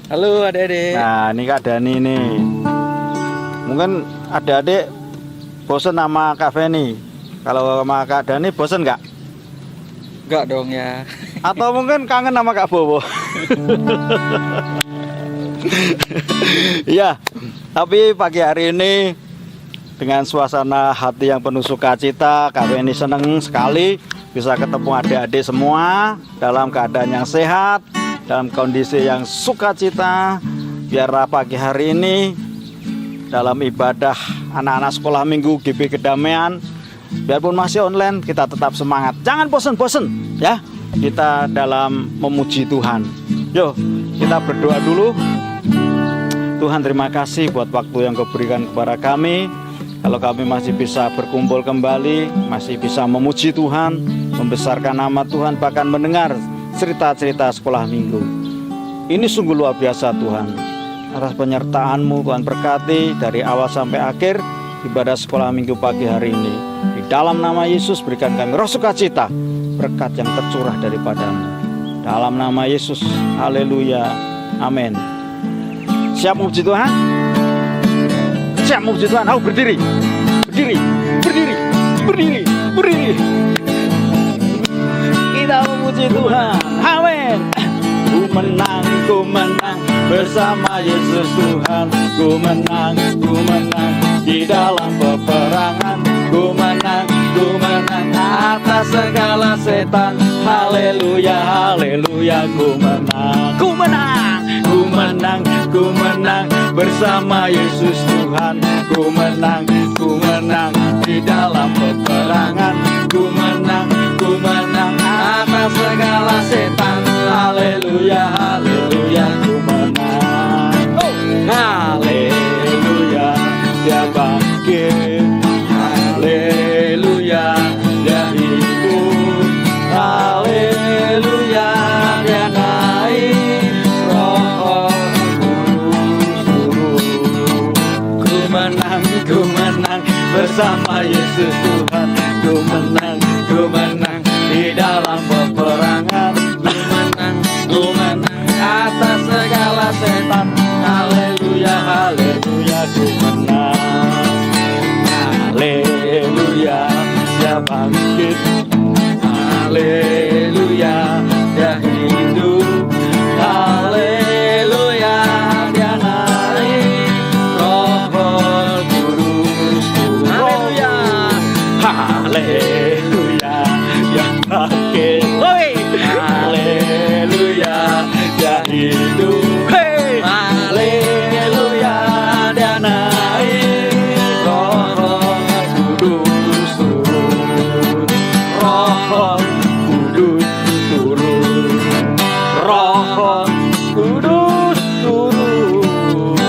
Halo adik-adik. Nah, ini Kak Dani nih. Mungkin adik-adik bosen sama Kak Feni. Kalau sama Kak Dani bosen nggak? Enggak dong ya. Atau mungkin kangen sama Kak Bowo? Iya, tapi pagi hari ini dengan suasana hati yang penuh sukacita, Kak Feni seneng sekali bisa ketemu adik-adik semua dalam keadaan yang sehat, dalam kondisi yang sukacita. Biar pagi hari ini dalam ibadah anak-anak sekolah minggu GB Kedamaian, biarpun masih online, kita tetap semangat. Jangan bosen-bosen ya. Kita dalam memuji Tuhan. Yuk, kita berdoa dulu. Tuhan, terima kasih buat waktu yang Kau berikan kepada kami. Kalau kami masih bisa berkumpul kembali, masih bisa memuji Tuhan, membesarkan nama Tuhan, bahkan mendengar cerita-cerita sekolah minggu. Ini sungguh luar biasa Tuhan. Atas penyertaan-Mu Tuhan berkati dari awal sampai akhir ibadah sekolah minggu pagi hari ini. Di dalam nama Yesus berikan kami roh sukacita, berkat yang tercurah daripada-Mu. Dalam nama Yesus, haleluya, amin. Siap memuji Tuhan? Siap memuji Tuhan? Ayo berdiri, berdiri, berdiri, berdiri, berdiri. Kita memuji Tuhan, amin. Ku menang bersama Yesus Tuhan. Ku menang di dalam peperangan. Ku menang atas segala setan. Haleluya, haleluya, ku menang bersama Yesus Tuhan. Ku menang di dalam peperangan. Ku menang atas segala setan. Haleluya, haleluya, ku menang. Haleluya, Dia bangkit. Haleluya, Dia hidup. Haleluya, Dia naik. Roh Kudus turun. Ku menang bersama Yesus Tuhan. Ku menang di dalam peperangan. Ku menang atas segala setan. Haleluya, haleluya, ku menang. Haleluya, Dia bangkit. Haleluya, Dia hidup. Haleluya, Dia naik. Roh Kudus turun. Haleluya, haleluya, Dia bangkit. Haleluya, Dia hidup. Haleluya, Dia naik. Roh Kudus turun. Roh Kudus turun. Roh Kudus turun.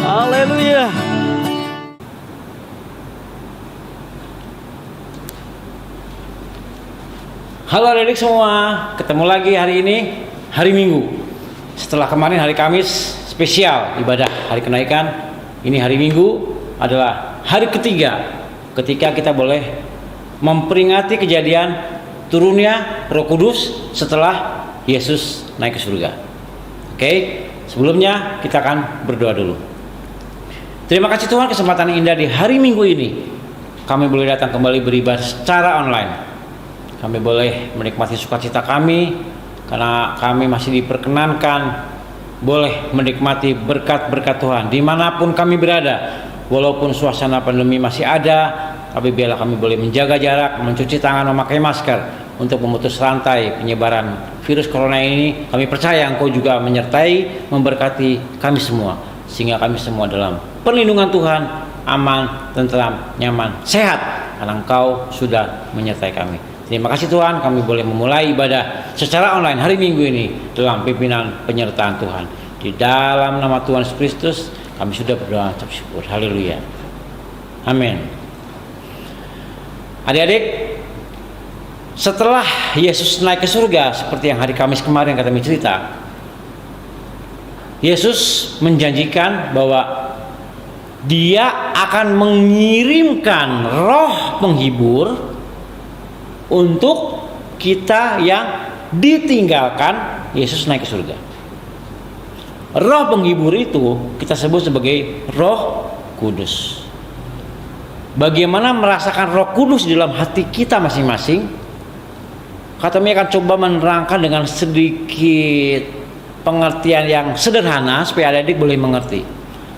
Haleluya. Halo adik-adik semua, ketemu lagi hari ini, hari Minggu. Setelah kemarin hari Kamis spesial ibadah hari kenaikan, ini hari Minggu adalah hari ketiga ketika kita boleh memperingati kejadian turunnya Roh Kudus setelah Yesus naik ke surga. Oke, sebelumnya kita akan berdoa dulu. Terima kasih Tuhan, kesempatan yang indah di hari Minggu ini kami boleh datang kembali beribadah secara online. Kami boleh menikmati sukacita kami karena kami masih diperkenankan boleh menikmati berkat-berkat Tuhan dimanapun kami berada. Walaupun suasana pandemi masih ada, tapi biarlah kami boleh menjaga jarak, mencuci tangan, memakai masker untuk memutus rantai penyebaran virus corona ini. Kami percaya Engkau juga menyertai, memberkati kami semua, sehingga kami semua dalam perlindungan Tuhan, aman, tentram, nyaman, sehat, karena Engkau sudah menyertai kami. Terima kasih Tuhan, kami boleh memulai ibadah secara online hari Minggu ini dalam pimpinan penyertaan Tuhan. Di dalam nama Tuhan Yesus Kristus kami sudah berdoa ucap syukur. Haleluya, amin. Adik-adik, setelah Yesus naik ke surga, seperti yang hari Kamis kemarin kami cerita, Yesus menjanjikan bahwa Dia akan mengirimkan roh penghibur untuk kita yang ditinggalkan Yesus naik ke surga. roh penghibur itu kita sebut sebagai Roh Kudus. Bagaimana merasakan Roh Kudus di dalam hati kita masing-masing? Kami akan coba menerangkan dengan sedikit pengertian yang sederhana supaya adik-adik boleh mengerti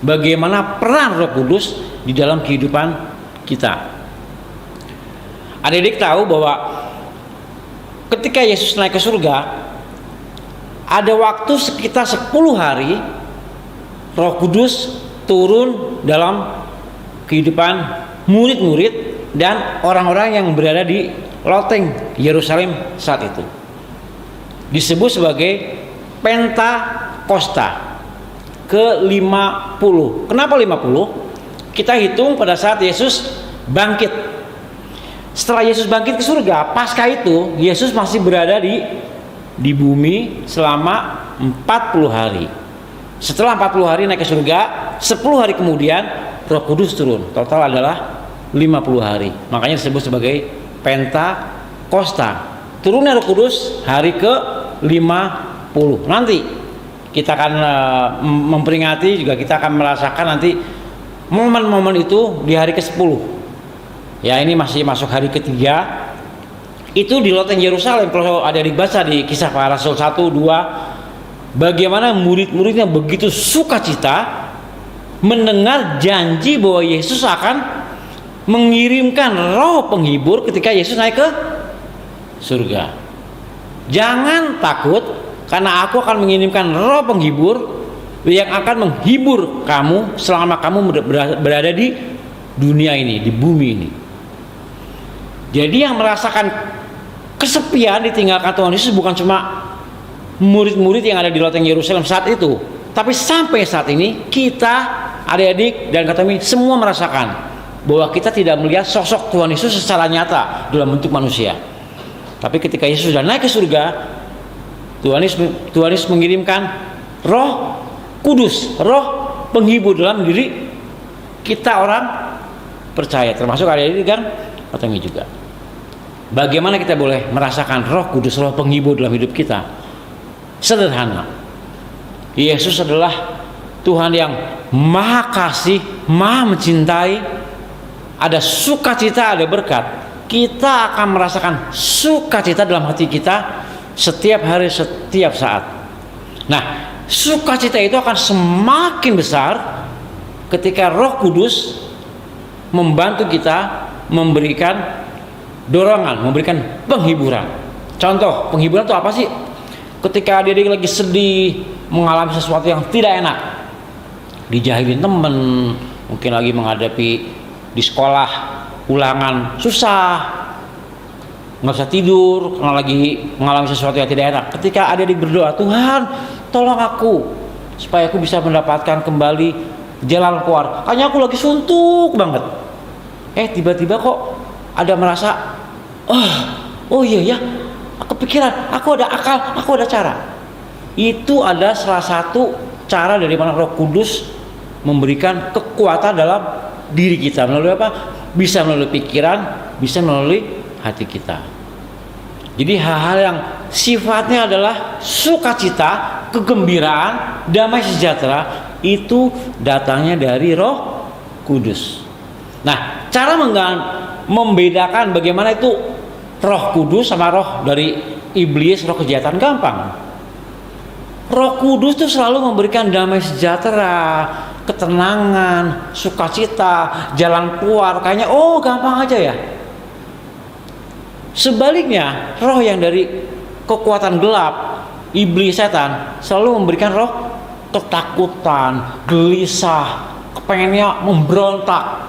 bagaimana peran Roh Kudus di dalam kehidupan kita. Adik-adik tahu bahwa ketika Yesus naik ke surga, ada waktu sekitar 10 hari Roh Kudus turun dalam kehidupan murid-murid dan orang-orang yang berada di loteng Yerusalem saat itu. Disebut sebagai Pentakosta ke-50. Kenapa 50? Kita hitung pada saat Yesus bangkit. Setelah Yesus bangkit ke surga, pasca itu Yesus masih berada di bumi selama 40 hari. Setelah 40 hari naik ke surga, 10 hari kemudian Roh Kudus turun. Total adalah 50 hari. Makanya disebut sebagai Pentakosta. Turunnya Roh Kudus hari ke-50. Nanti kita akan memperingati, juga kita akan merasakan nanti momen-momen itu di hari ke-10. Ya, ini masih masuk hari ketiga. Itu di loteng Yerusalem. Kalau ada dibaca di Kisah Para Rasul 1, 2, bagaimana murid-muridnya begitu sukacita mendengar janji bahwa Yesus akan mengirimkan roh penghibur ketika Yesus naik ke surga. Jangan takut, karena aku akan mengirimkan roh penghibur yang akan menghibur kamu selama kamu berada di dunia ini, di bumi ini. Jadi yang merasakan kesepian ditinggalkan Tuhan Yesus bukan cuma murid-murid yang ada di loteng Yerusalem saat itu, tapi sampai saat ini kita, adik-adik dan kami semua merasakan bahwa kita tidak melihat sosok Tuhan Yesus secara nyata dalam bentuk manusia. Tapi ketika Yesus sudah naik ke surga, Tuhan Yesus mengirimkan Roh Kudus, Roh penghibur dalam diri kita orang percaya, termasuk adik-adik kan kami juga. Bagaimana kita boleh merasakan Roh Kudus, Roh penghibur dalam hidup kita? Sederhana. Yesus adalah Tuhan yang maha kasih, maha mencintai. Ada sukacita, ada berkat. Kita akan merasakan sukacita dalam hati kita setiap hari, setiap saat. Nah, sukacita itu akan semakin besar ketika Roh Kudus membantu kita, memberikan dorongan, memberikan penghiburan. Contoh penghiburan itu apa sih? Ketika dia lagi sedih, mengalami sesuatu yang tidak enak, dijahilin temen, mungkin lagi menghadapi di sekolah ulangan susah, nggak bisa tidur karena lagi mengalami sesuatu yang tidak enak. Ketika adik berdoa, Tuhan tolong aku supaya aku bisa mendapatkan kembali jalan keluar, hanya aku lagi suntuk banget. Tiba-tiba kok ada merasa, oh iya ya, aku kepikiran, aku ada akal, aku ada cara. Itu ada salah satu cara dari mana Roh Kudus memberikan kekuatan dalam diri kita. Melalui apa? Bisa melalui pikiran, bisa melalui hati kita. Jadi hal-hal yang sifatnya adalah sukacita, kegembiraan, damai sejahtera, itu datangnya dari Roh Kudus. Nah, cara membedakan bagaimana itu Roh Kudus sama roh dari iblis, roh kejahatan, gampang. Roh Kudus itu selalu memberikan damai sejahtera, ketenangan, sukacita, jalan keluar. Kayaknya gampang aja ya. Sebaliknya, roh yang dari kekuatan gelap, iblis, setan, selalu memberikan roh ketakutan, gelisah, kepengennya memberontak,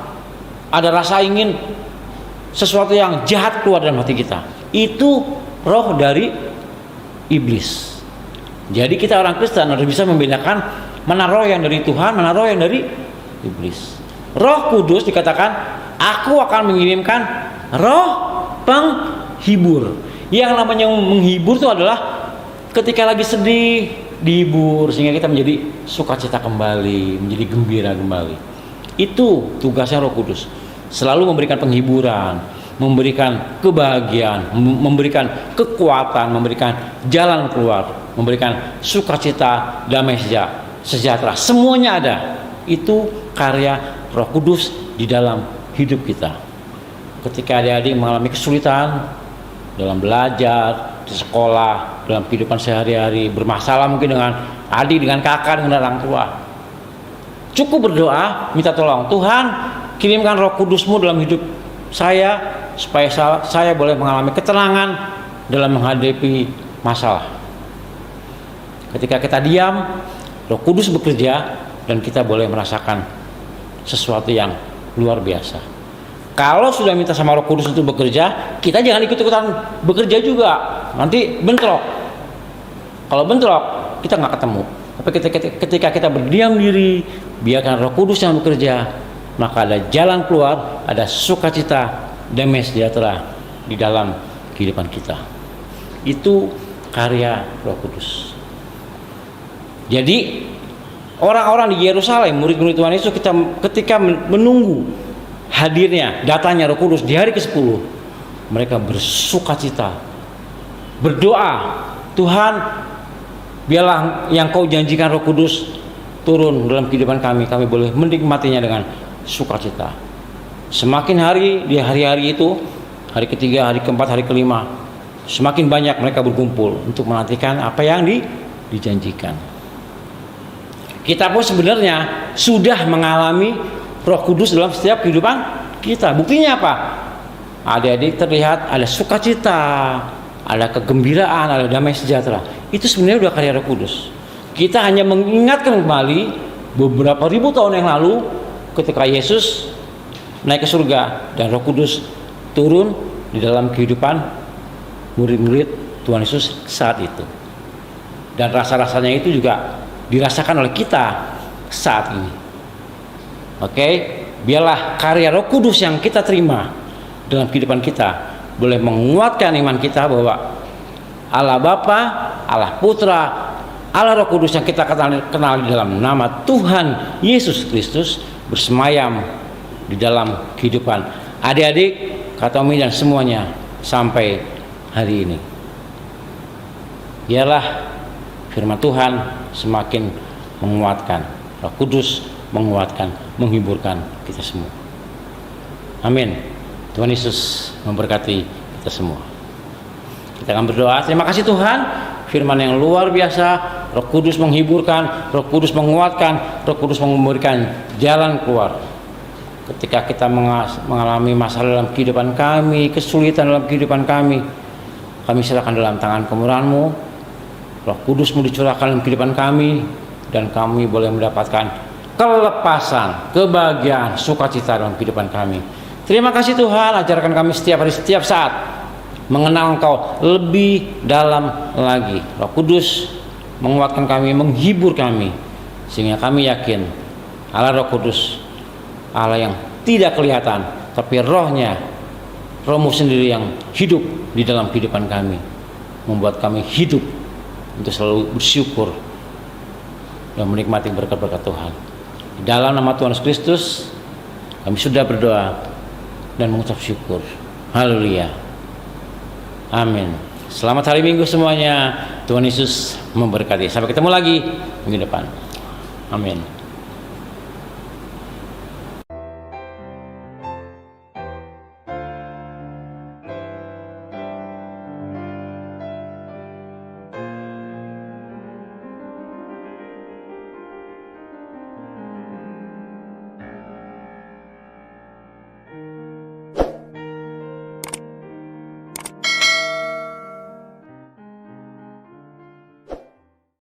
ada rasa ingin sesuatu yang jahat keluar dalam hati kita. Itu roh dari iblis. Jadi kita orang Kristen harus bisa membedakan mana roh yang dari Tuhan, mana roh yang dari iblis. Roh Kudus dikatakan, aku akan mengirimkan roh penghibur. Yang namanya menghibur itu adalah ketika lagi sedih, dihibur sehingga kita menjadi sukacita kembali, menjadi gembira kembali. Itu tugasnya Roh Kudus. Selalu memberikan penghiburan, memberikan kebahagiaan, memberikan kekuatan, memberikan jalan keluar, memberikan sukacita, damai sejahtera, semuanya ada. Itu karya Roh Kudus di dalam hidup kita. Ketika adik-adik mengalami kesulitan dalam belajar, di sekolah, dalam kehidupan sehari-hari, bermasalah mungkin dengan adik, dengan kakak, dengan orang tua, cukup berdoa, minta tolong, Tuhan kirimkan Roh Kudus-Mu dalam hidup saya, supaya saya boleh mengalami ketenangan dalam menghadapi masalah. Ketika kita diam, Roh Kudus bekerja dan kita boleh merasakan sesuatu yang luar biasa. Kalau sudah minta sama Roh Kudus untuk bekerja, kita jangan ikut-ikutan bekerja juga. Nanti bentrok. Kalau bentrok, kita nggak ketemu. Tapi ketika kita berdiam diri, biarkan Roh Kudus yang bekerja, maka ada jalan keluar, ada sukacita, damai sejahtera di dalam kehidupan kita. Itu karya Roh Kudus. Jadi orang-orang di Yerusalem, murid-murid Tuhan Yesus, ketika menunggu hadirnya, datanya Roh Kudus di hari ke-10, mereka bersukacita, berdoa, Tuhan, biarlah yang Kau janjikan Roh Kudus turun dalam kehidupan kami boleh menikmatinya dengan sukacita. Semakin hari, di hari-hari itu, hari ketiga, hari keempat, hari kelima, semakin banyak mereka berkumpul untuk menantikan apa yang dijanjikan. Kita pun sebenarnya sudah mengalami Roh Kudus dalam setiap kehidupan kita. Buktinya apa? Adik-adik terlihat ada sukacita, ada kegembiraan, ada damai sejahtera. Itu sebenarnya sudah karya Roh Kudus. Kita hanya mengingatkan kembali beberapa ribu tahun yang lalu ketika Yesus naik ke surga dan Roh Kudus turun di dalam kehidupan murid-murid Tuhan Yesus saat itu. Dan rasa-rasanya itu juga dirasakan oleh kita saat ini. Oke, biarlah karya Roh Kudus yang kita terima dalam kehidupan kita boleh menguatkan iman kita bahwa Allah Bapa, Allah Putra, Allah Roh Kudus yang kita kenal di dalam nama Tuhan Yesus Kristus bersemayam di dalam kehidupan adik-adik, Kak Tommy dan semuanya sampai hari ini. Biarlah firman Tuhan semakin menguatkan, Roh Kudus menguatkan, menghiburkan kita semua. Amin. Tuhan Yesus memberkati kita semua. Kita akan berdoa. Terima kasih Tuhan, firman yang luar biasa, Roh Kudus menghiburkan, Roh Kudus menguatkan, Roh Kudus memberikan jalan keluar. Ketika kita mengalami masalah dalam kehidupan kami, kesulitan dalam kehidupan kami serahkan dalam tangan kemurahan-Mu. Roh Kudus-Mu dicurahkan dalam kehidupan kami, dan kami boleh mendapatkan kelepasan, kebahagiaan, sukacita dalam kehidupan kami. Terima kasih Tuhan, ajarkan kami setiap hari, setiap saat mengenal Engkau lebih dalam lagi. Roh Kudus menguatkan kami, menghibur kami, sehingga kami yakin Allah Roh Kudus, Allah yang tidak kelihatan, tapi Rohnya, Roh-Mu sendiri yang hidup di dalam kehidupan kami, membuat kami hidup untuk selalu bersyukur dan menikmati berkat-berkat Tuhan. Di dalam nama Tuhan Yesus Kristus kami sudah berdoa dan mengucap syukur. Haleluya. Amin. Selamat hari Minggu semuanya. Tuhan Yesus memberkati. Sampai ketemu lagi minggu depan. Amin.